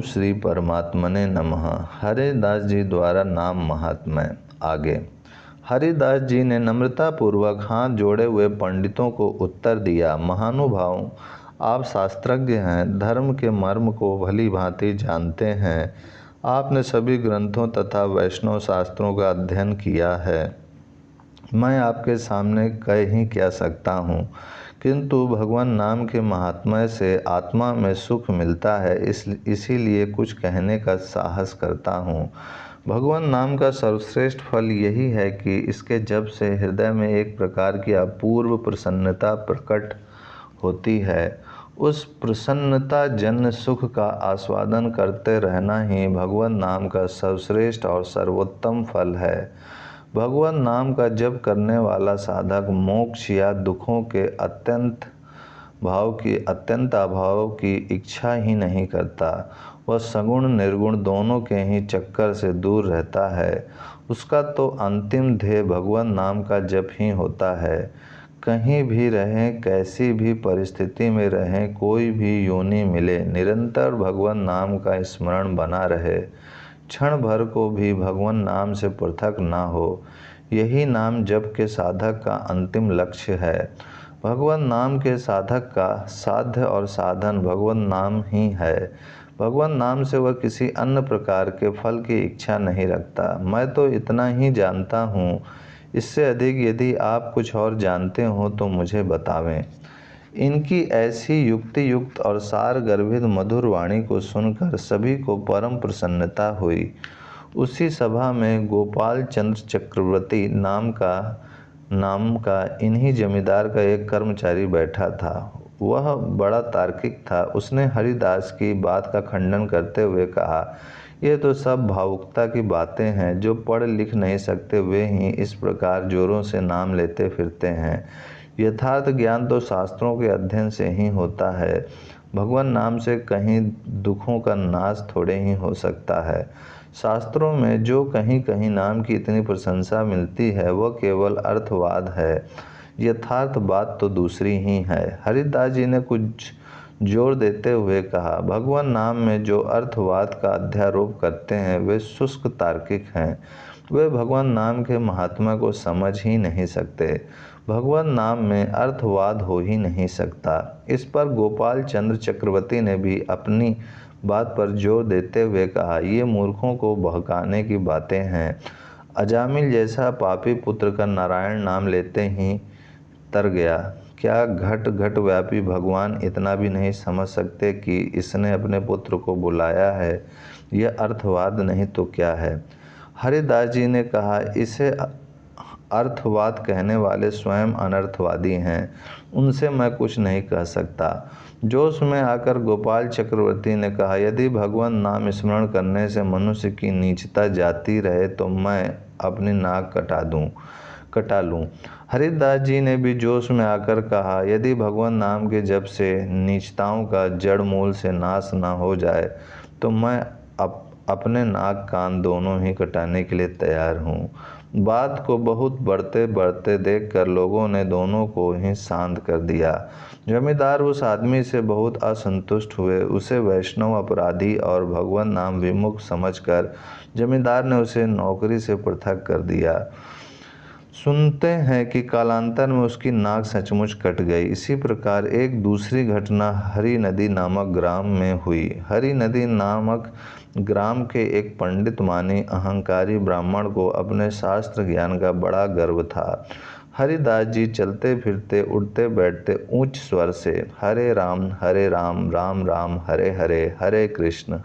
ओम श्री परमात्मने नमः। हरिदास जी द्वारा नाम महात्म्य। आगे हरिदास जी ने नम्रतापूर्वक हाथ जोड़े हुए पंडितों को उत्तर दिया, महानुभाव, आप शास्त्रज्ञ हैं, धर्म के मर्म को भली भांति जानते हैं। आपने सभी ग्रंथों तथा वैष्णव शास्त्रों का अध्ययन किया है। मैं आपके सामने कह ही क्या सकता हूँ, किंतु भगवान नाम के महात्म्य से आत्मा में सुख मिलता है, इसीलिए कुछ कहने का साहस करता हूँ। भगवान नाम का सर्वश्रेष्ठ फल यही है कि इसके जप से हृदय में एक प्रकार की अपूर्व प्रसन्नता प्रकट होती है। उस प्रसन्नता जन्य सुख का आस्वादन करते रहना ही भगवान नाम का सर्वश्रेष्ठ और सर्वोत्तम फल है। भगवान नाम का जप करने वाला साधक मोक्ष या दुखों के अत्यंत अभाव की इच्छा ही नहीं करता। वह सगुण निर्गुण दोनों के ही चक्कर से दूर रहता है। उसका तो अंतिम ध्येय भगवान नाम का जप ही होता है। कहीं भी रहें, कैसी भी परिस्थिति में रहें, कोई भी योनि मिले, निरंतर भगवान नाम का स्मरण बना रहे, क्षण भर को भी भगवान नाम से पृथक ना हो। यही नाम जप के साधक का अंतिम लक्ष्य है। भगवान नाम के साधक का साध्य और साधन भगवान नाम ही है। भगवान नाम से वह किसी अन्य प्रकार के फल की इच्छा नहीं रखता। मैं तो इतना ही जानता हूँ, इससे अधिक यदि आप कुछ और जानते हो तो मुझे बतावें। इनकी ऐसी युक्ति युक्त और सार गर्भित मधुर वाणी को सुनकर सभी को परम प्रसन्नता हुई। उसी सभा में गोपाल चंद्र चक्रवर्ती नाम का इन्हीं जमींदार का एक कर्मचारी बैठा था। वह बड़ा तार्किक था। उसने हरिदास की बात का खंडन करते हुए कहा, ये तो सब भावुकता की बातें हैं। जो पढ़ लिख नहीं सकते वे ही इस प्रकार जोरों से नाम लेते फिरते हैं। यथार्थ ज्ञान तो शास्त्रों के अध्ययन से ही होता है। भगवान नाम से कहीं दुखों का नाश थोड़े ही हो सकता है। शास्त्रों में जो कहीं कहीं नाम की इतनी प्रशंसा मिलती है वह केवल अर्थवाद है, यथार्थ बात तो दूसरी ही है। हरिदास जी ने कुछ जोर देते हुए कहा, भगवान नाम में जो अर्थवाद का अध्यारोप करते हैं वे शुष्क तार्किक हैं। वे भगवान नाम के महात्मा को समझ ही नहीं सकते। भगवान नाम में अर्थवाद हो ही नहीं सकता। इस पर गोपाल चंद्र चक्रवर्ती ने भी अपनी बात पर जोर देते हुए कहा, ये मूर्खों को बहकाने की बातें हैं। अजामिल जैसा पापी पुत्र का नारायण नाम लेते ही तर गया। क्या घट घट व्यापी भगवान इतना भी नहीं समझ सकते कि इसने अपने पुत्र को बुलाया है? यह अर्थवाद नहीं तो क्या है? हरिदास जी ने कहा, इसे अर्थवाद कहने वाले स्वयं अनर्थवादी हैं, उनसे मैं कुछ नहीं कह सकता। जोश में आकर गोपाल चक्रवर्ती ने कहा, यदि भगवान नाम स्मरण करने से मनुष्य की नीचता जाती रहे तो मैं अपनी नाक कटा लूँ। हरिदास जी ने भी जोश में आकर कहा, यदि भगवान नाम के जप से नीचताओं का जड़ मूल से नाश न हो जाए तो मैं अपने नाक कान दोनों ही कटाने के लिए तैयार हूँ। बात को बहुत बढ़ते देखकर लोगों ने दोनों को ही शांत कर दिया। जमींदार उस आदमी से बहुत असंतुष्ट हुए। उसे वैष्णव अपराधी और भगवान नाम विमुख समझकर जमींदार ने उसे नौकरी से पृथक कर दिया। सुनते हैं कि कालांतर में उसकी नाक सचमुच कट गई। इसी प्रकार एक दूसरी घटना हरि नदी नामक ग्राम में हुई। हरि नदी नामक ग्राम के एक पंडित मानी अहंकारी ब्राह्मण को अपने शास्त्र ज्ञान का बड़ा गर्व था। हरिदास जी चलते फिरते उठते बैठते ऊंच स्वर से हरे राम राम राम हरे हरे, हरे कृष्ण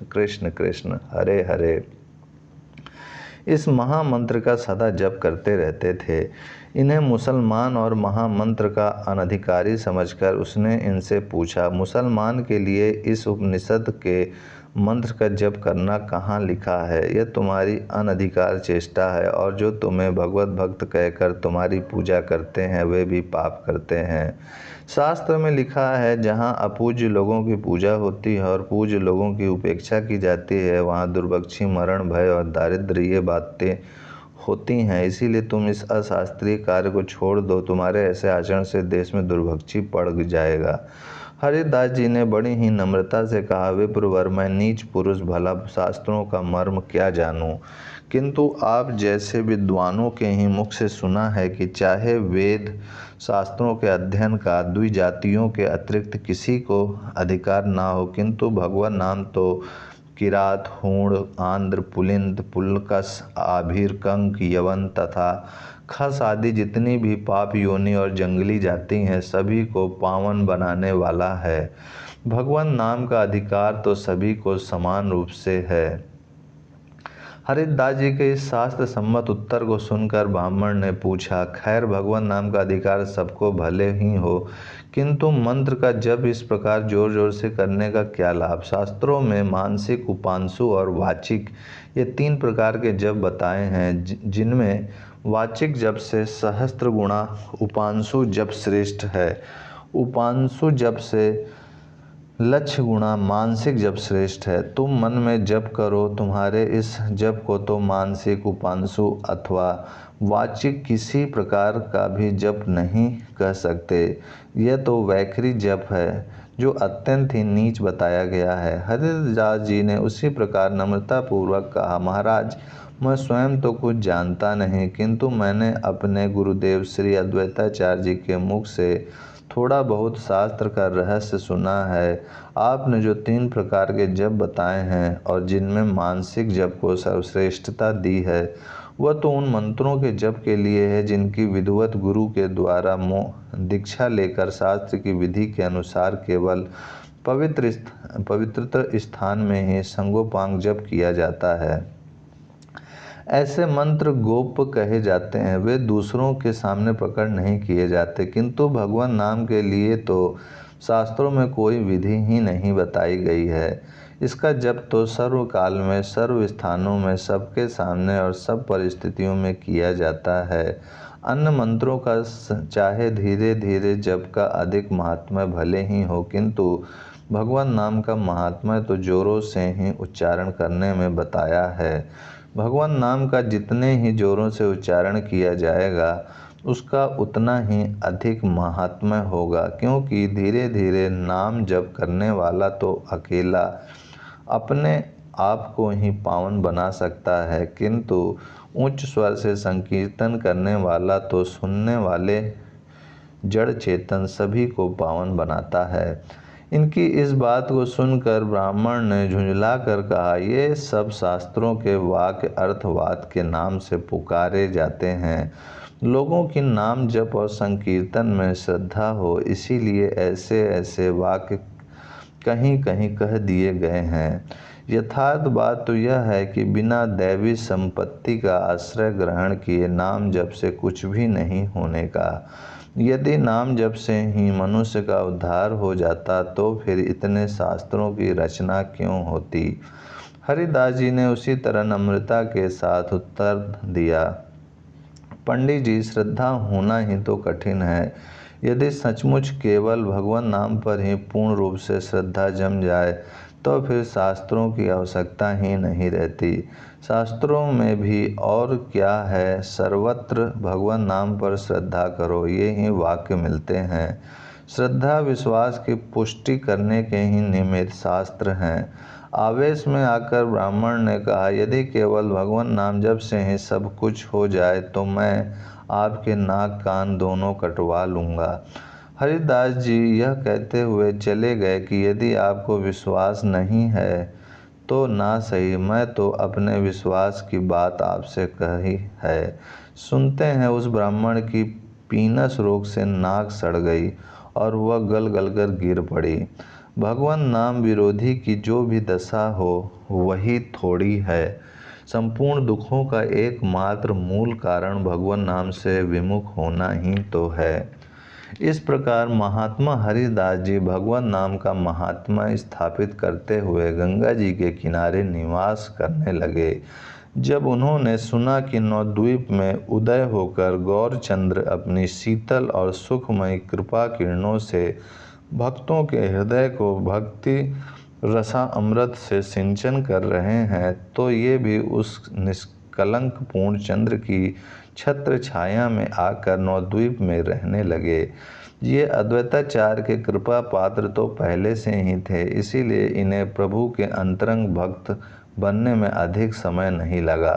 कृष्ण कृष्ण हरे हरे, इस महामंत्र का सदा जप करते रहते थे। इन्हें मुसलमान और महामंत्र का अनधिकारी समझकर उसने इनसे पूछा, मुसलमान के लिए इस उपनिषद के मंत्र का जप करना कहाँ लिखा है? यह तुम्हारी अनधिकार चेष्टा है, और जो तुम्हें भगवत भक्त कहकर तुम्हारी पूजा करते हैं वे भी पाप करते हैं। शास्त्र में लिखा है, जहाँ अपूज्य लोगों की पूजा होती है और पूज्य लोगों की उपेक्षा की जाती है, वहाँ दुर्भिक्ष, मरण, भय और दारिद्र्य ये बातें होती हैं। इसीलिए तुम इस अशास्त्रीय कार्य को छोड़ दो। तुम्हारे ऐसे आचरण से देश में दुर्भिक्ष पड़ जाएगा। हरिदास जी ने बड़ी ही नम्रता से कहा, विप्रवर, मैं नीच पुरुष भला शास्त्रों का मर्म क्या जानूं, किंतु आप जैसे विद्वानों के ही मुख से सुना है कि चाहे वेद शास्त्रों के अध्ययन का द्विजातियों के अतिरिक्त किसी को अधिकार ना हो, किंतु भगवान नाम तो किरात, हूण, आंध्र, पुलिंद, पुलकस, आभीर, कंक, यवन तथा खस आदि जितनी भी पाप योनि और जंगली जाति हैं सभी को पावन बनाने वाला है। भगवान नाम का अधिकार तो सभी को समान रूप से है। हरिदास जी के इस शास्त्र सम्मत उत्तर को सुनकर ब्राह्मण ने पूछा, खैर भगवान नाम का अधिकार सबको भले ही हो, किंतु मंत्र का जप इस प्रकार जोर जोर से करने का क्या लाभ। शास्त्रों में मानसिक, उपांशु और वाचिक ये 3 प्रकार के जप बताए हैं, जिनमें वाचिक जप से सहस्त्र गुणा उपांशु जप श्रेष्ठ है, उपांशु जप से लक्ष्य गुणा मानसिक जप श्रेष्ठ है। तुम मन में जप करो, तुम्हारे इस जप को तो मानसिक, उपांशु अथवा वाचिक किसी प्रकार का भी जप नहीं कह सकते। यह तो वैखरी जप है जो अत्यंत ही नीच बताया गया है। हरिदास जी ने उसी प्रकार नम्रता पूर्वक कहा, महाराज, मैं स्वयं तो कुछ जानता नहीं, किंतु मैंने अपने गुरुदेव श्री अद्वैताचार्य जी के मुख से थोड़ा बहुत शास्त्र का रहस्य सुना है। आपने जो 3 प्रकार के जप बताए हैं और जिनमें मानसिक जप को सर्वश्रेष्ठता दी है, वह तो उन मंत्रों के जप के लिए है जिनकी विधिवत गुरु के द्वारा दीक्षा लेकर शास्त्र की विधि के अनुसार केवल पवित्रतर स्थान में ही संगोपांग जप किया जाता है। ऐसे मंत्र गोप्य कहे जाते हैं, वे दूसरों के सामने प्रकट नहीं किए जाते, किंतु भगवान नाम के लिए तो शास्त्रों में कोई विधि ही नहीं बताई गई है। इसका जप तो सर्वकाल में, सर्व स्थानों में, सबके सामने और सब परिस्थितियों में किया जाता है। अन्य मंत्रों का चाहे धीरे धीरे जप का अधिक महात्म्य भले ही हो, किंतु भगवान नाम का महात्म्य तो जोरों से ही उच्चारण करने में बताया है। भगवान नाम का जितने ही जोरों से उच्चारण किया जाएगा उसका उतना ही अधिक महात्म्य होगा, क्योंकि धीरे धीरे नाम जप करने वाला तो अकेला अपने आप को ही पावन बना सकता है, किंतु उच्च स्वर से संकीर्तन करने वाला तो सुनने वाले जड़ चेतन सभी को पावन बनाता है। इनकी इस बात को सुनकर ब्राह्मण ने झुंझला कर कहा, ये सब शास्त्रों के वाक्य अर्थवाद के नाम से पुकारे जाते हैं। लोगों की नाम जप और संकीर्तन में श्रद्धा हो, इसीलिए ऐसे ऐसे वाक्य कहीं कहीं कह दिए गए हैं। यथार्थ बात तो यह है कि बिना दैवी संपत्ति का आश्रय ग्रहण किए नाम जप से कुछ भी नहीं होने का। यदि नाम जप से ही मनुष्य का उद्धार हो जाता तो फिर इतने शास्त्रों की रचना क्यों होती। हरिदास जी ने उसी तरह नम्रता के साथ उत्तर दिया, पंडित जी, श्रद्धा होना ही तो कठिन है। यदि सचमुच केवल भगवान नाम पर ही पूर्ण रूप से श्रद्धा जम जाए तो फिर शास्त्रों की आवश्यकता ही नहीं रहती। शास्त्रों में भी और क्या है, सर्वत्र भगवान नाम पर श्रद्धा करो, ये ही वाक्य मिलते हैं। श्रद्धा विश्वास की पुष्टि करने के ही निमित्त शास्त्र हैं। आवेश में आकर ब्राह्मण ने कहा, यदि केवल भगवान नाम जप से ही सब कुछ हो जाए तो मैं आपके नाक कान दोनों कटवा लूँगा। हरिदास जी यह कहते हुए चले गए कि यदि आपको विश्वास नहीं है तो ना सही, मैं तो अपने विश्वास की बात आपसे कही है। सुनते हैं उस ब्राह्मण की पीनस रोग से नाक सड़ गई और वह गल गल कर गिर पड़ी। भगवान नाम विरोधी की जो भी दशा हो वही थोड़ी है। संपूर्ण दुखों का एकमात्र मूल कारण भगवान नाम से विमुख होना ही तो है। इस प्रकार महात्मा हरिदास जी भगवान नाम का महात्मा स्थापित करते हुए गंगा जी के किनारे निवास करने लगे। जब उन्होंने सुना कि नवद्वीप में उदय होकर गौरचंद्र अपनी शीतल और सुखमय कृपा किरणों से भक्तों के हृदय को भक्ति रसा अमृत से सिंचन कर रहे हैं, तो ये भी उस निष्कलंक पूर्ण चंद्र की छत्र छाया में आकर नवद्वीप में रहने लगे। ये अद्वैताचार्य के कृपा पात्र तो पहले से ही थे, इसीलिए इन्हें प्रभु के अंतरंग भक्त बनने में अधिक समय नहीं लगा।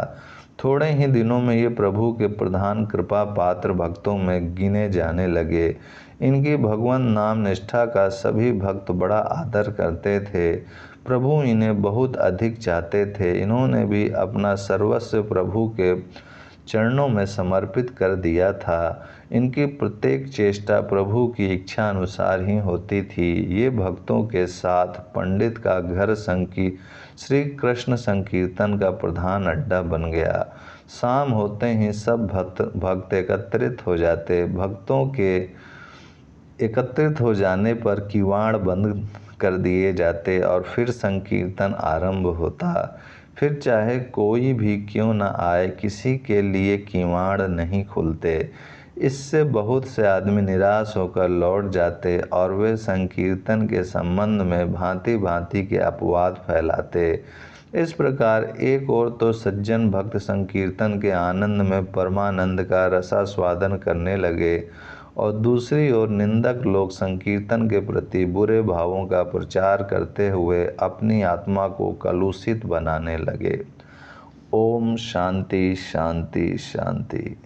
थोड़े ही दिनों में ये प्रभु के प्रधान कृपा पात्र भक्तों में गिने जाने लगे। इनकी भगवान नाम निष्ठा का सभी भक्त बड़ा आदर करते थे। प्रभु इन्हें बहुत अधिक चाहते थे। इन्होंने भी अपना सर्वस्व प्रभु के चरणों में समर्पित कर दिया था। इनकी प्रत्येक चेष्टा प्रभु की इच्छा अनुसार ही होती थी। ये भक्तों के साथ पंडित का घर श्री कृष्ण संकीर्तन का प्रधान अड्डा बन गया। शाम होते ही सब भक्त एकत्रित हो जाते। भक्तों के एकत्रित हो जाने पर किवाड़ बंद कर दिए जाते और फिर संकीर्तन आरंभ होता। फिर चाहे कोई भी क्यों न आए, किसी के लिए किवाड़ नहीं खुलते। इससे बहुत से आदमी निराश होकर लौट जाते और वे संकीर्तन के संबंध में भांति भांति के अपवाद फैलाते। इस प्रकार एक ओर तो सज्जन भक्त संकीर्तन के आनंद में परमानंद का रसास्वादन करने लगे और दूसरी ओर निंदक लोग संकीर्तन के प्रति बुरे भावों का प्रचार करते हुए अपनी आत्मा को कलुषित बनाने लगे। ओम शांति शांति शांति।